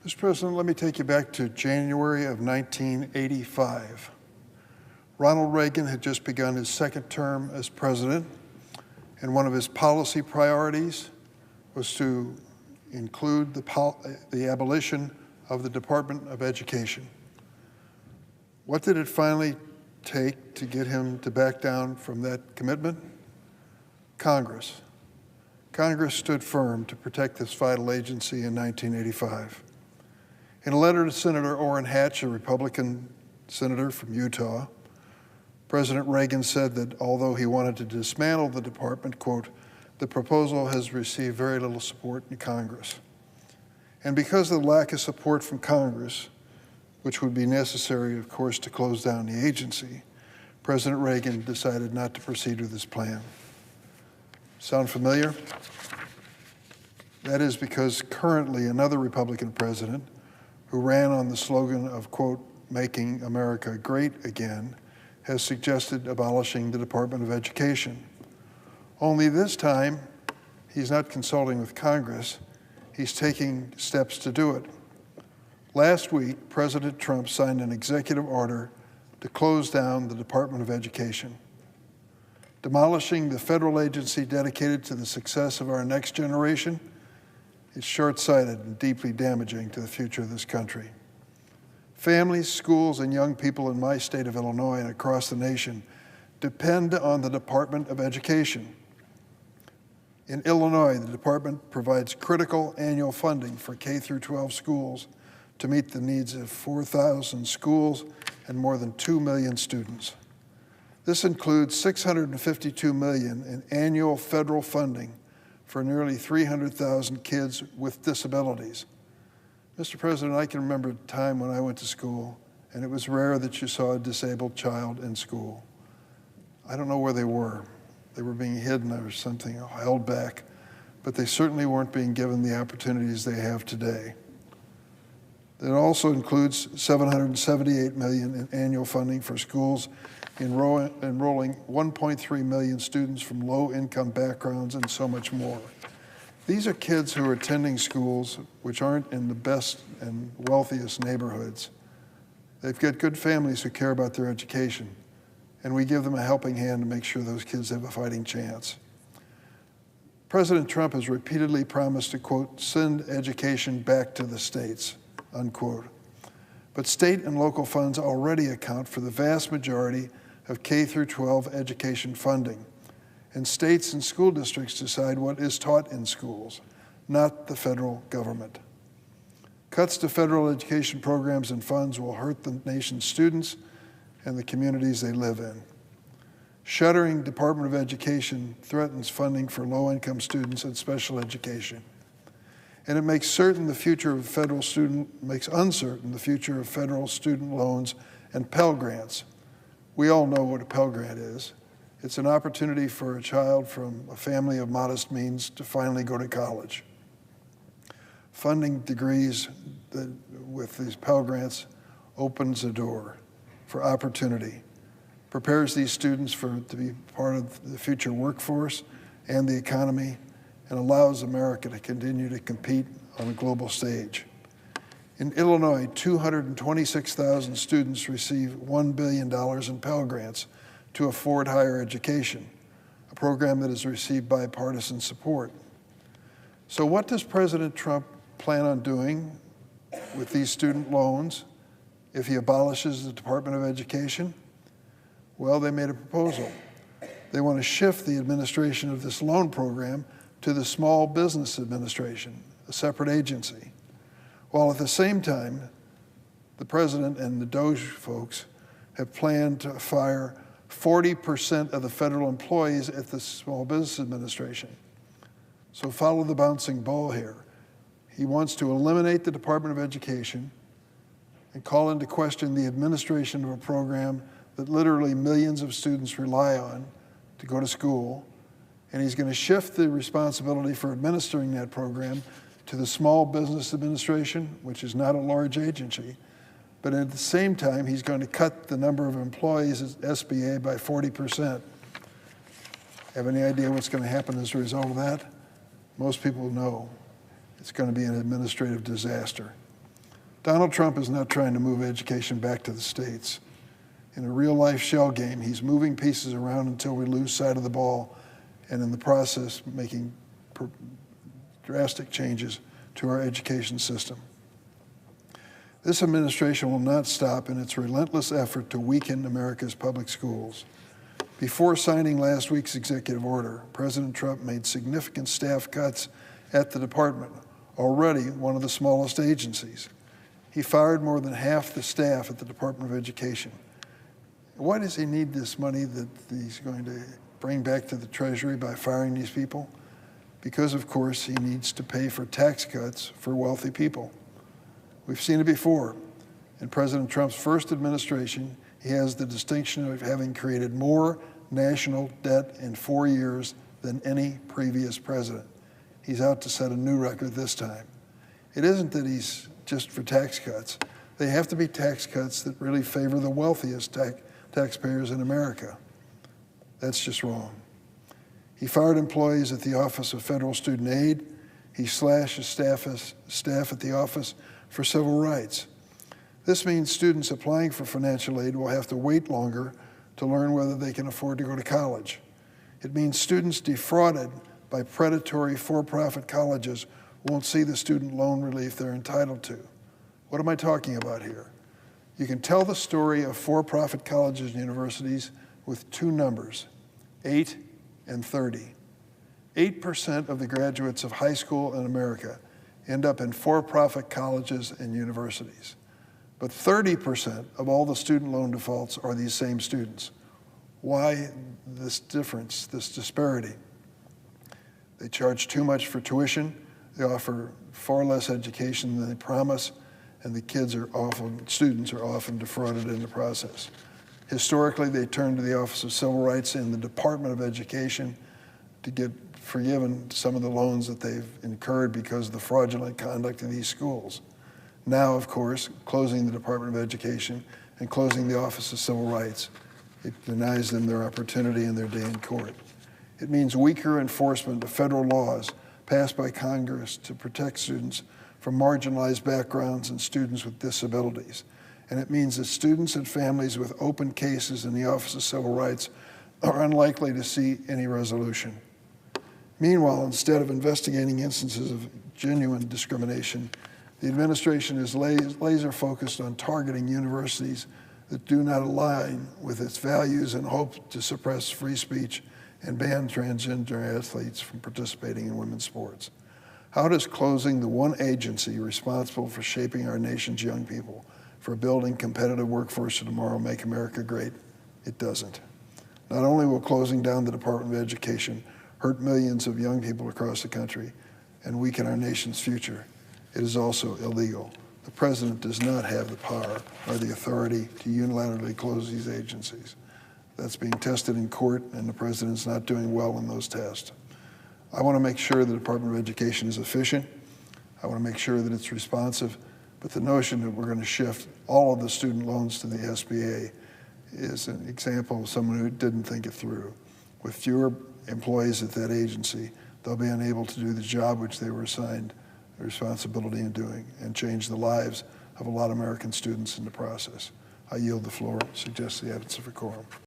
Mr. President, let me take you back to January of 1985. Ronald Reagan had just begun his second term as president, and one of his policy priorities was to include the abolition of the Department of Education. What did it finally take to get him to back down from that commitment? Congress. Congress stood firm to protect this vital agency in 1985. In a letter to Senator Orrin Hatch, a Republican senator from Utah, President Reagan said that although he wanted to dismantle the department, quote, the proposal has received very little support in Congress. And because of the lack of support from Congress, which would be necessary, of course, to close down the agency, President Reagan decided not to proceed with his plan. Sound familiar? That is because currently another Republican president who ran on the slogan of, quote, making America great again, has suggested abolishing the Department of Education. Only this time, he's not consulting with Congress, he's taking steps to do it. Last week, President Trump signed an executive order to close down the Department of Education. Demolishing the federal agency dedicated to the success of our next generation is short-sighted and deeply damaging to the future of this country. Families, schools, and young people in my state of Illinois and across the nation depend on the Department of Education. In Illinois, the department provides critical annual funding for K-12 schools to meet the needs of 4,000 schools and more than 2 million students. This includes $652 million in annual federal funding for nearly 300,000 kids with disabilities. Mr. President, I can remember a time when I went to school, and it was rare that you saw a disabled child in school. I don't know where they were. They were being hidden or something, held back, but they certainly weren't being given the opportunities they have today. It also includes $778 million in annual funding for schools enrolling 1.3 million students from low-income backgrounds and so much more. These are kids who are attending schools which aren't in the best and wealthiest neighborhoods. They've got good families who care about their education, and we give them a helping hand to make sure those kids have a fighting chance. President Trump has repeatedly promised to, quote, send education back to the states, unquote. But state and local funds already account for the vast majority of K-12 education funding, and states and school districts decide what is taught in schools, not the federal government. Cuts to federal education programs and funds will hurt the nation's students and the communities they live in. Shuttering Department of Education threatens funding for low-income students and special education. And it makes uncertain the future of federal student loans and Pell Grants. We all know what a Pell Grant is. It's an opportunity for a child from a family of modest means to finally go to college. Funding degrees with these Pell Grants opens a door for opportunity, prepares these students to be part of the future workforce and the economy, and allows America to continue to compete on a global stage. In Illinois, 226,000 students receive $1 billion in Pell Grants to afford higher education, a program that has received bipartisan support. So what does President Trump plan on doing with these student loans if he abolishes the Department of Education? Well, they made a proposal. They want to shift the administration of this loan program to the Small Business Administration, a separate agency, while at the same time, the president and the DoE folks have planned to fire 40% of the federal employees at the Small Business Administration. So follow the bouncing ball here. He wants to eliminate the Department of Education and call into question the administration of a program that literally millions of students rely on to go to school. And he's going to shift the responsibility for administering that program to the Small Business Administration, which is not a large agency. But at the same time, he's going to cut the number of employees at SBA by 40%. Have any idea what's going to happen as a result of that? Most people know it's going to be an administrative disaster. Donald Trump is not trying to move education back to the states. In a real-life shell game, he's moving pieces around until we lose sight of the ball, and in the process, making drastic changes to our education system. This administration will not stop in its relentless effort to weaken America's public schools. Before signing last week's executive order, President Trump made significant staff cuts at the department, already one of the smallest agencies. He fired more than half the staff at the Department of Education. Why does he need this money that he's going to bring back to the Treasury by firing these people? Because, of course, he needs to pay for tax cuts for wealthy people. We've seen it before. In President Trump's first administration, he has the distinction of having created more national debt in 4 years than any previous president. He's out to set a new record this time. It isn't that he's just for tax cuts. They have to be tax cuts that really favor the wealthiest taxpayers in America. That's just wrong. He fired employees at the Office of Federal Student Aid. He slashed his staff at the Office for Civil Rights. This means students applying for financial aid will have to wait longer to learn whether they can afford to go to college. It means students defrauded by predatory for-profit colleges won't see the student loan relief they're entitled to. What am I talking about here? You can tell the story of for-profit colleges and universities with two numbers, 8 and 30. 8% of the graduates of high school in America end up in for-profit colleges and universities. But 30% of all the student loan defaults are these same students. Why this difference, this disparity? They charge too much for tuition, they offer far less education than they promise, and the students are often defrauded in the process. Historically, they turn to the Office of Civil Rights and the Department of Education to get forgiven some of the loans that they've incurred because of the fraudulent conduct of these schools. Now, of course, closing the Department of Education and closing the Office of Civil Rights, it denies them their opportunity and their day in court. It means weaker enforcement of federal laws passed by Congress to protect students from marginalized backgrounds and students with disabilities. And it means that students and families with open cases in the Office of Civil Rights are unlikely to see any resolution. Meanwhile, instead of investigating instances of genuine discrimination, the administration is laser focused on targeting universities that do not align with its values and hope to suppress free speech and ban transgender athletes from participating in women's sports. How does closing the one agency responsible for shaping our nation's young people, for building competitive workforce of tomorrow, make America great? It doesn't. Not only will closing down the Department of Education hurt millions of young people across the country and weaken our nation's future, it is also illegal. The president does not have the power or the authority to unilaterally close these agencies. That's being tested in court, and the president's not doing well in those tests. I want to make sure the Department of Education is efficient. I want to make sure that it's responsive, but the notion that we're going to shift all of the student loans to the SBA is an example of someone who didn't think it through. With fewer employees at that agency, they'll be unable to do the job which they were assigned the responsibility in doing and change the lives of a lot of American students in the process. I yield the floor, suggest the absence of a quorum.